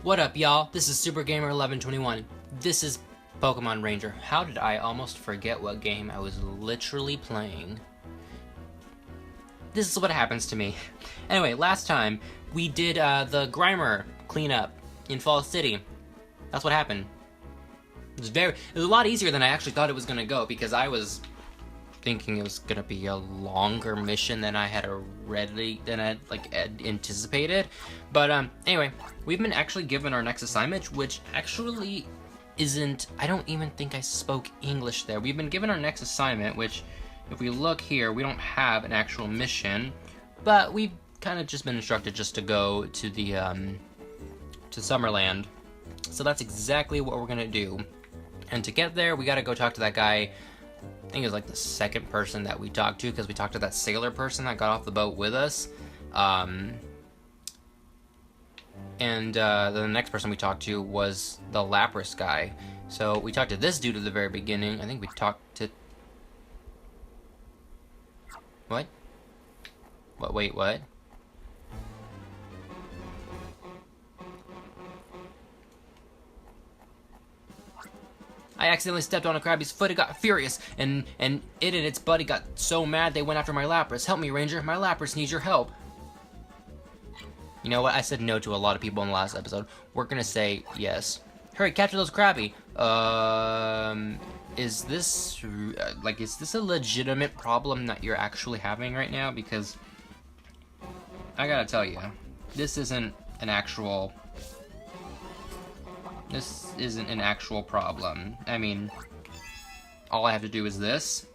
What up, y'all? This is Super Gamer 1121. This is Pokemon Ranger. How did I almost forget what game I was literally playing? This is what happens to me. Anyway, last time we did the Grimer cleanup in Fall City. That's what happened. It was a lot easier than I actually thought it was gonna go, because I was thinking it was gonna be a longer mission than I had anticipated. But anyway, we've been actually given our next assignment, which actually isn't. I don't even think I spoke English there. We've been given our next assignment, which, if we look here, we don't have an actual mission, but we've kind of just been instructed just to go to the to Summerland. So that's exactly what we're gonna do. And to get there, we gotta go talk to that guy. I think it was like the second person that we talked to, because we talked to that sailor person that got off the boat with us. And the next person we talked to was the Lapras guy. So we talked to this dude at the very beginning. I think we talked to... What? What? Wait, what? I accidentally stepped on a Krabby's foot. It got furious, and it and its buddy got so mad they went after my Lapras. Help me, Ranger. My Lapras needs your help. You know what? I said no to a lot of people in the last episode. We're gonna say yes. Hurry, capture those Krabby. Is this a legitimate problem that you're actually having right now? Because I gotta tell you, this isn't an actual problem. I mean, all I have to do is this.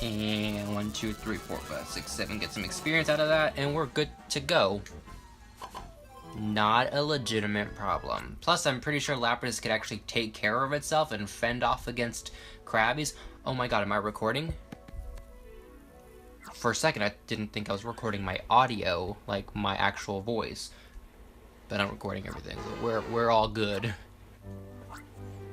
And 1, 2, 3, 4, 5, 6, 7, get some experience out of that, and we're good to go. Not a legitimate problem. Plus, I'm pretty sure Lapras could actually take care of itself and fend off against Krabbies. Oh my god, am I recording? For a second, I didn't think I was recording my audio, like my actual voice. But I'm recording everything, so we're all good.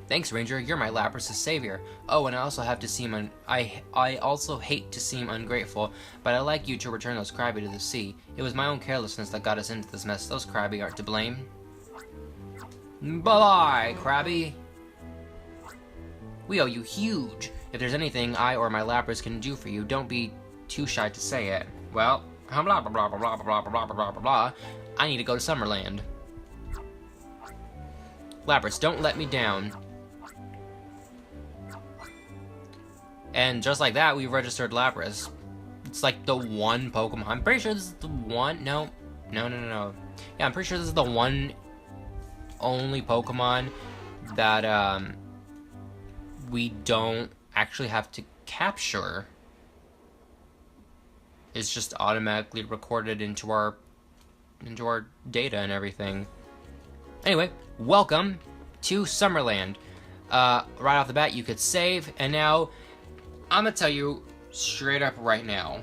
Thanks, Ranger. You're my Lapras' savior. Oh, and I also have to seem I also hate to seem ungrateful, but I'd like you to return those Krabby to the sea. It was my own carelessness that got us into this mess. Those Krabby aren't to blame. Bye-bye, Krabby. We owe you huge. If there's anything I or my Lapras can do for you, don't be too shy to say it. Well, blah blah blah blah blah blah blah blah blah blah. I need to go to Summerland. Lapras, don't let me down. And just like that, we registered Lapras. It's like the one Pokemon. I'm pretty sure this is the one. No. Yeah, I'm pretty sure this is the one only Pokemon that we don't actually have to capture. It's just automatically recorded into our data and everything. Anyway, welcome to Summerland. Right off the bat, you could save, and now I'm gonna tell you straight up right now.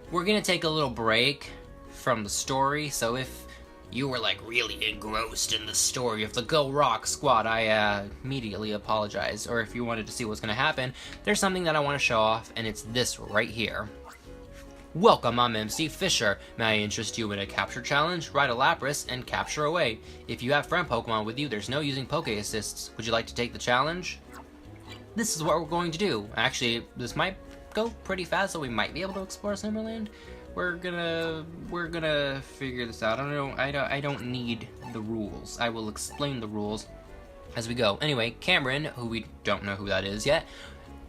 We're gonna take a little break from the story, so if you were like really engrossed in the story of the Go Rock Squad, I immediately apologize. Or if you wanted to see what's gonna happen, there's something that I want to show off, and it's this right here. Welcome, I'm MC Fisher. May I interest you in a capture challenge? Ride a Lapras and capture away. If you have friend Pokemon with you, there's no using Poke Assists. Would you like to take the challenge? This is what we're going to do. Actually, this might go pretty fast, so we might be able to explore Summerland. We're gonna figure this out. I don't need the rules. I will explain the rules as we go. Anyway, Cameron, who we don't know who that is yet,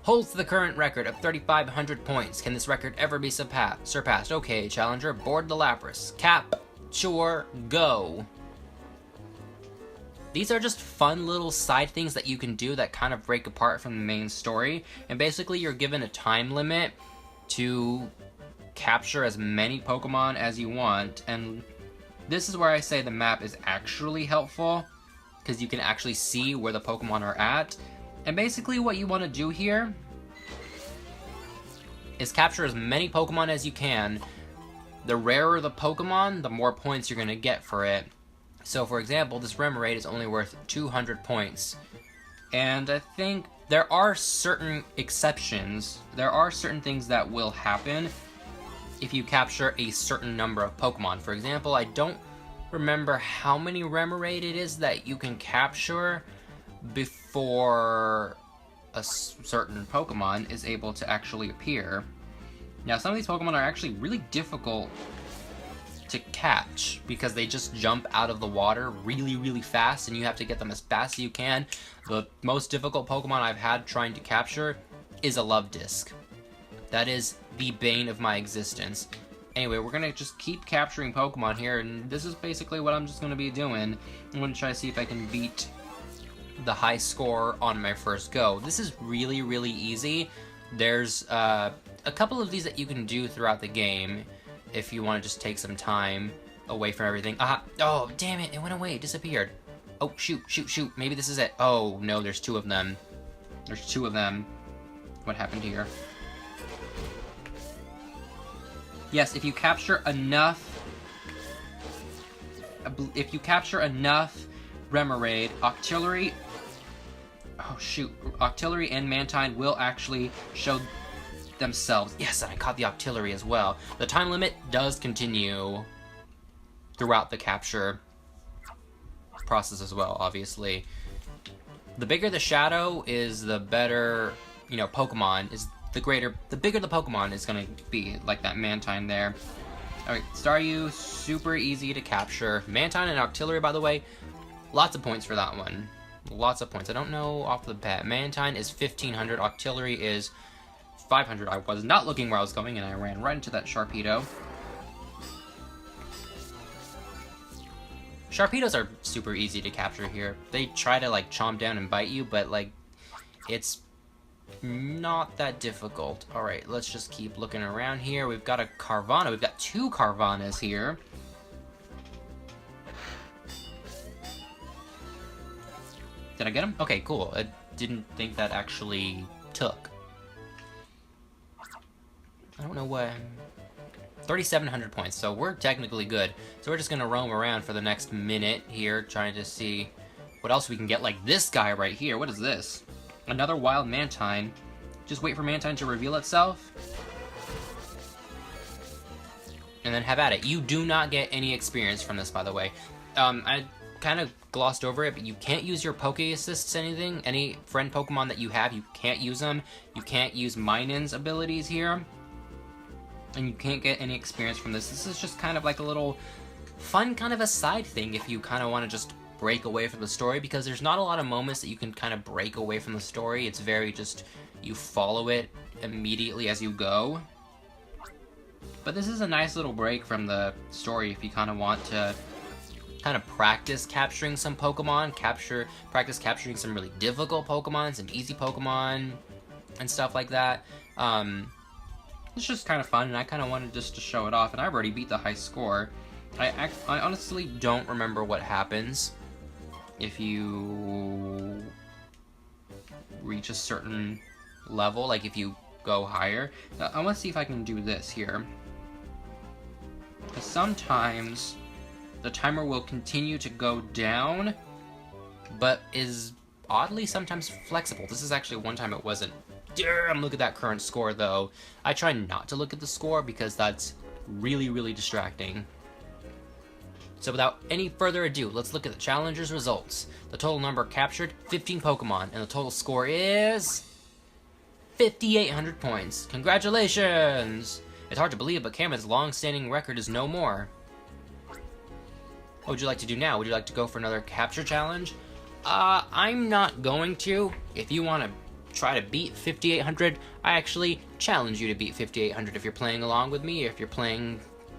holds the current record of 3,500 points. Can this record ever be surpassed? Okay, challenger, board the Lapras. Capture, go. These are just fun little side things that you can do that kind of break apart from the main story. And basically, you're given a time limit to capture as many Pokemon as you want. And this is where I say the map is actually helpful, because you can actually see where the Pokemon are at. And basically what you want to do here is capture as many Pokemon as you can. The rarer the Pokemon, the more points you're going to get for it. So for example, this Remoraid is only worth 200 points. And I think there are certain exceptions. There are certain things that will happen if you capture a certain number of Pokemon. For example, I don't remember how many Remoraid it is that you can capture before a certain Pokemon is able to actually appear. Now, some of these Pokemon are actually really difficult to catch because they just jump out of the water really, really fast, and you have to get them as fast as you can. The most difficult Pokemon I've had trying to capture is a Love Disc. That is the bane of my existence. Anyway, we're gonna just keep capturing Pokemon here, and this is basically what I'm just gonna be doing. I'm gonna try to see if I can beat the high score on my first go. This is really, really easy. There's a couple of these that you can do throughout the game if you want to just take some time away from everything. Oh, damn it, it went away, it disappeared. Oh, shoot, shoot, shoot, maybe this is it. Oh, no, there's two of them. There's two of them. What happened here? Yes, if you capture enough... Remoraid, Octillery... Oh, shoot. Octillery and Mantine will actually show themselves. Yes, and I caught the Octillery as well. The time limit does continue throughout the capture process as well, obviously. The bigger the shadow is, the better, you know, Pokemon is, the bigger the Pokemon is gonna be, like that Mantine there. Alright, Staryu, super easy to capture. Mantine and Octillery, by the way, lots of points for that one. Lots of points. I don't know off the bat. Mantine is 1500, Octillery is 500. I was not looking where I was going, and I ran right into that Sharpedo. Sharpedos are super easy to capture here. They try to, like, chomp down and bite you, but, like, it's not that difficult. Alright, let's just keep looking around here. We've got a Carvana. We've got two Carvanas here. Did I get him? Okay, cool. I didn't think that actually took. I don't know what... 3,700 points, so we're technically good. So we're just gonna roam around for the next minute here, trying to see what else we can get. Like this guy right here. What is this? Another wild Mantine. Just wait for Mantine to reveal itself. And then have at it. You do not get any experience from this, by the way. I kind of glossed over it, but you can't use your Poke Assists anything. Any friend Pokemon that you have, you can't use them. You can't use Minun's abilities here. And you can't get any experience from this. This is just kind of like a little fun kind of a side thing if you kind of want to just break away from the story, because there's not a lot of moments that you can kind of break away from the story. It's very just, you follow it immediately as you go. But this is a nice little break from the story if you kind of want to kind of practice capturing some Pokemon, practice capturing some really difficult Pokemon, some easy Pokemon, and stuff like that. It's just kind of fun, and I kind of wanted just to show it off, and I've already beat the high score. I honestly don't remember what happens if you reach a certain level, like if you go higher. I want to see if I can do this here. Because sometimes the timer will continue to go down, but is oddly sometimes flexible. This is actually one time it wasn't. Damn, look at that current score, though. I try not to look at the score because that's really, really distracting. So without any further ado, let's look at the challenger's results. The total number captured, 15 Pokemon, and the total score is 5,800 points. Congratulations! It's hard to believe, but Cameron's long-standing record is no more. What would you like to do now? Would you like to go for another capture challenge? I'm not going to. If you want to try to beat 5,800, I actually challenge you to beat 5,800 if you're playing along with me, or if you're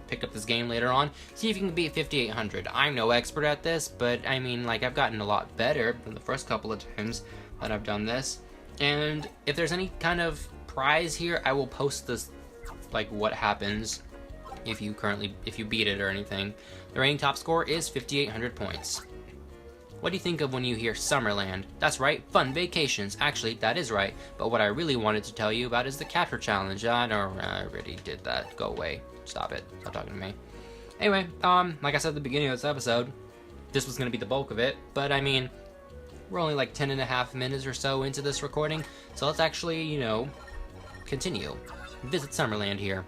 pick up this game later on, see if you can beat 5,800. I'm no expert at this, but I mean, like, I've gotten a lot better than the first couple of times that I've done this, and if there's any kind of prize here, I will post this, like, what happens if you beat it or anything. The reigning top score is 5,800 points. What do you think of when you hear Summerland? That's right, fun vacations. Actually, that is right, but what I really wanted to tell you about is the capture challenge. I already did that. Go away. Stop it. Stop talking to me. Anyway, like I said at the beginning of this episode, this was going to be the bulk of it, but I mean, we're only like 10.5 minutes or so into this recording, so let's actually, you know, continue. Visit Summerland here.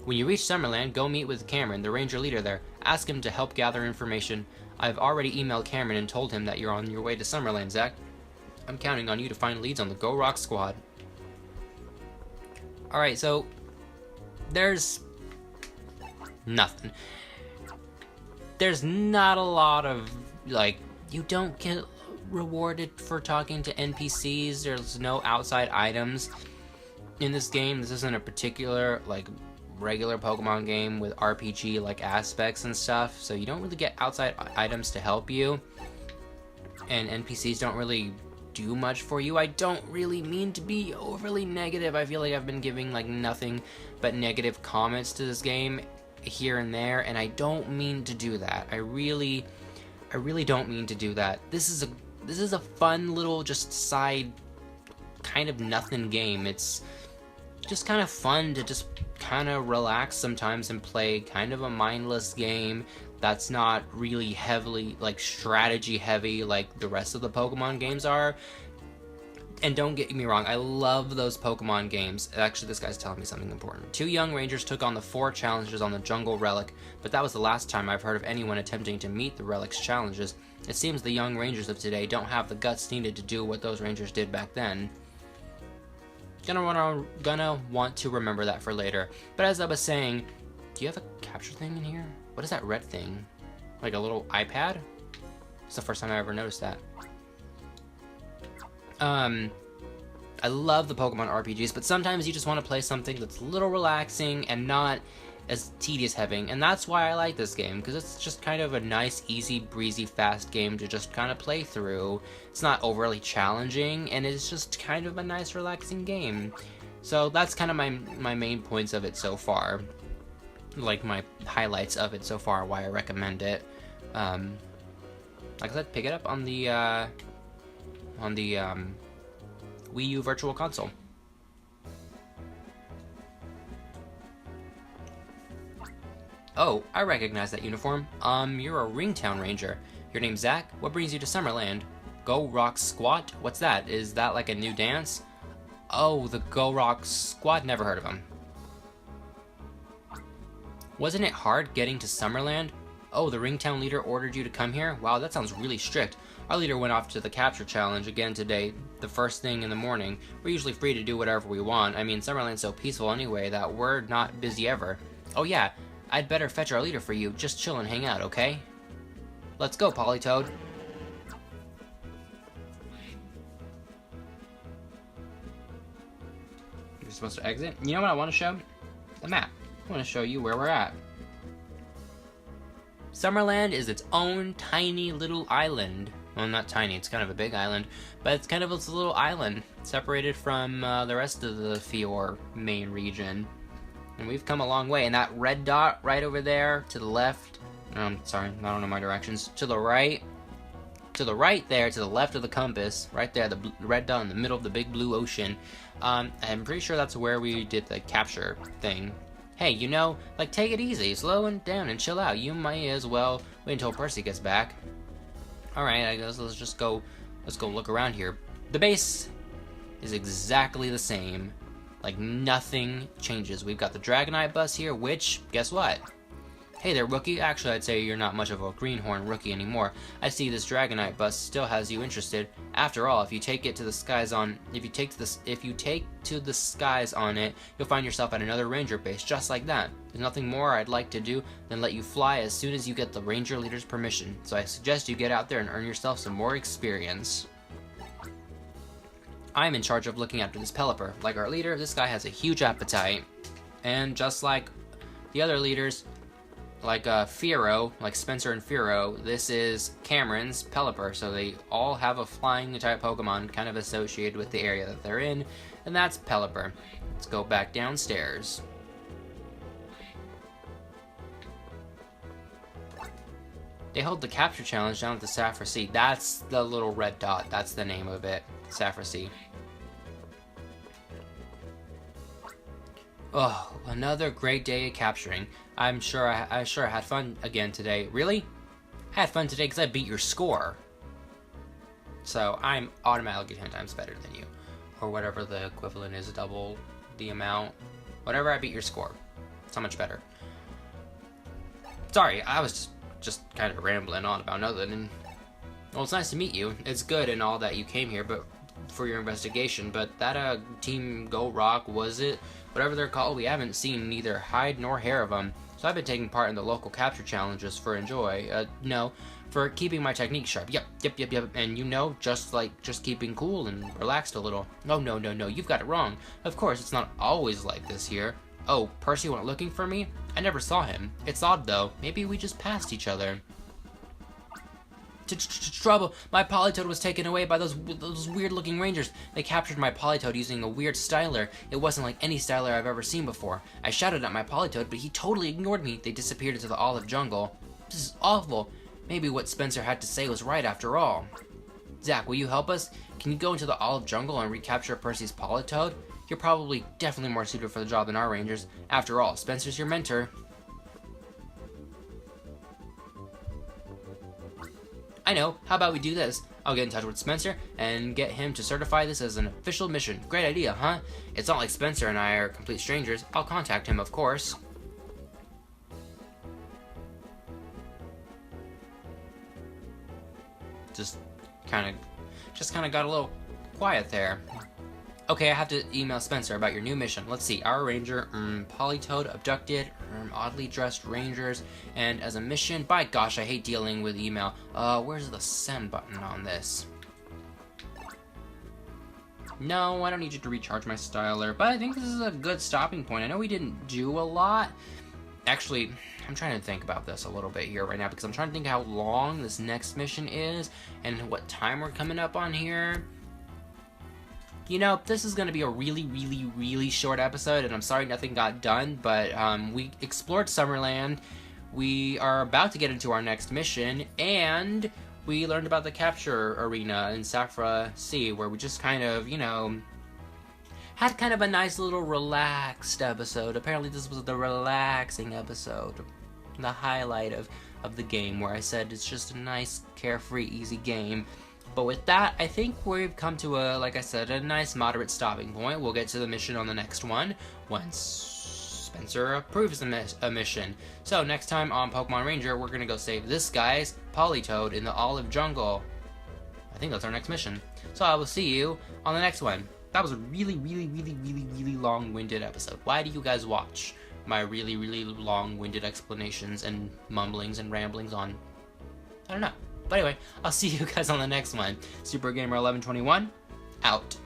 When you reach Summerland, go meet with Cameron, the ranger leader there. Ask him to help gather information. I've already emailed Cameron and told him that you're on your way to Summerland, Zach. I'm counting on you to find leads on the Go Rock squad. Alright, so there's nothing. There's not a lot of, like, you don't get rewarded for talking to NPCs. There's no outside items in this game. This isn't a particular, like, regular Pokemon game with RPG like aspects and stuff, so you don't really get outside items to help you, and NPCs don't really do much for you. I don't really mean to be overly negative. I feel like I've been giving like nothing but negative comments to this game here and there, and I don't mean to do that. I really don't mean to do that. This is a fun little just side kind of nothing game. It's just kind of fun to just kind of relax sometimes and play kind of a mindless game that's not really heavily like strategy heavy like the rest of the Pokemon games are. And don't get me wrong, I love those Pokemon games. Actually, this guy's telling me something important. 2 young rangers took on the 4 challenges on the Jungle Relic, but that was the last time I've heard of anyone attempting to meet the Relic's challenges. It seems the young rangers of today don't have the guts needed to do what those rangers did back then. Gonna want to remember that for later. But as I was saying, do you have a capture thing in here? What is that red thing? Like a little iPad? It's the first time I ever noticed that. I love the Pokemon RPGs, but sometimes you just want to play something that's a little relaxing and not as tedious heavy, and that's why I like this game, because it's just kind of a nice, easy, breezy, fast game to just kind of play through. It's not overly challenging, and it's just kind of a nice, relaxing game. So that's kind of my main points of it so far, like my highlights of it so far, why I recommend it. Like I said, pick it up on the Wii U Virtual Console. Oh, I recognize that uniform. You're a Ringtown Ranger. Your name's Zach. What brings you to Summerland? Go Rock Squat? What's that? Is that like a new dance? Oh, the Go Rock Squad? Never heard of them. Wasn't it hard getting to Summerland? Oh, the Ringtown leader ordered you to come here? Wow, that sounds really strict. Our leader went off to the capture challenge again today, the first thing in the morning. We're usually free to do whatever we want. I mean, Summerland's so peaceful anyway that we're not busy ever. Oh yeah, I'd better fetch our leader for you. Just chill and hang out, okay? Let's go, Politoed. You're supposed to exit? You know what I want to show? The map. I want to show you where we're at. Summerland is its own tiny little island. Well, not tiny, it's kind of a big island, but it's kind of its little island, separated from the rest of the Fior main region. And we've come a long way, and that red dot right over there, to the left, sorry, I don't know my directions, to the right there, to the left of the compass, right there, the red dot in the middle of the big blue ocean, I'm pretty sure that's where we did the capture thing. Hey, you know, like, take it easy, slow down and chill out. You might as well wait until Percy gets back. Alright, I guess let's go look around here. The base is exactly the same. Like, nothing changes. We've got the Dragonite bus here, which, guess what? Hey there, rookie. Actually, I'd say you're not much of a greenhorn rookie anymore. I see this Dragonite bus still has you interested. After all, if you take to the skies on it, you'll find yourself at another ranger base just like that. There's nothing more I'd like to do than let you fly as soon as you get the ranger leader's permission. So I suggest you get out there and earn yourself some more experience. I'm in charge of looking after this Pelipper. Like our leader, this guy has a huge appetite. And just like the other leaders, like Firo, like Spencer and Firo, this is Cameron's Pelipper, so they all have a flying type Pokemon kind of associated with the area that they're in, and that's Pelipper. Let's go back downstairs. They hold the capture challenge down at the Saffron Sea. That's the little red dot, that's the name of it, Saffron Sea. Oh, another great day of capturing. I'm sure I had fun again today. Really? I had fun today because I beat your score. So I'm automatically 10 times better than you. Or whatever the equivalent is, double the amount. Whatever, I beat your score. so much better. Sorry, I was just kind of rambling on about nothing. And well, it's nice to meet you. It's good and all that you came here, but for your investigation. But that Team Go Rock, was it? Whatever they're called, we haven't seen neither hide nor hair of them. So I've been taking part in the local capture challenges for no, for keeping my technique sharp. Yep. And you know, just keeping cool and relaxed a little. No, you've got it wrong. Of course, it's not always like this here. Oh, Percy went looking for me? I never saw him. It's odd though. Maybe we just passed each other. Trouble. My Polytoad was taken away by those weird-looking rangers. They captured my Polytoad using a weird styler. It wasn't like any styler I've ever seen before. I shouted at my Polytoad, but he totally ignored me. They disappeared into the olive jungle. This is awful. Maybe what Spencer had to say was right after all. Zach, will you help us? Can you go into the olive jungle and recapture Percy's Polytoad? You're probably definitely more suited for the job than our rangers. After all, Spencer's your mentor. I know, how about we do this? I'll get in touch with Spencer and get him to certify this as an official mission. Great idea, huh? It's not like Spencer and I are complete strangers. I'll contact him, of course. Just kind of got a little quiet there. Okay, I have to email Spencer about your new mission. Let's see, our ranger, Polytoad abducted, oddly dressed rangers, and as a mission, by gosh, I hate dealing with email. Where's the send button on this? No, I don't need you to recharge my styler, but I think this is a good stopping point. I know we didn't do a lot. Actually, I'm trying to think about this a little bit here right now, because I'm trying to think how long this next mission is, and what time we're coming up on here. You know, this is going to be a really short episode, and I'm sorry nothing got done, but we explored Summerland, we are about to get into our next mission, and we learned about the capture arena in Safra Sea, where we just kind of, you know, had kind of a nice little relaxed episode. Apparently this was the relaxing episode, the highlight of the game, where I said it's just a nice, carefree, easy game. But with that, I think we've come to like I said, a nice moderate stopping point. We'll get to the mission on the next one once Spencer approves a mission. So next time on Pokemon Ranger, we're gonna go save this guy's Polytoad in the olive jungle. I think that's our next mission. So I will see you on the next one. That was a really long-winded episode. Why do you guys watch my really long-winded explanations and mumblings and ramblings on? I don't know. But anyway, I'll see you guys on the next one. Super Gamer 1121, out.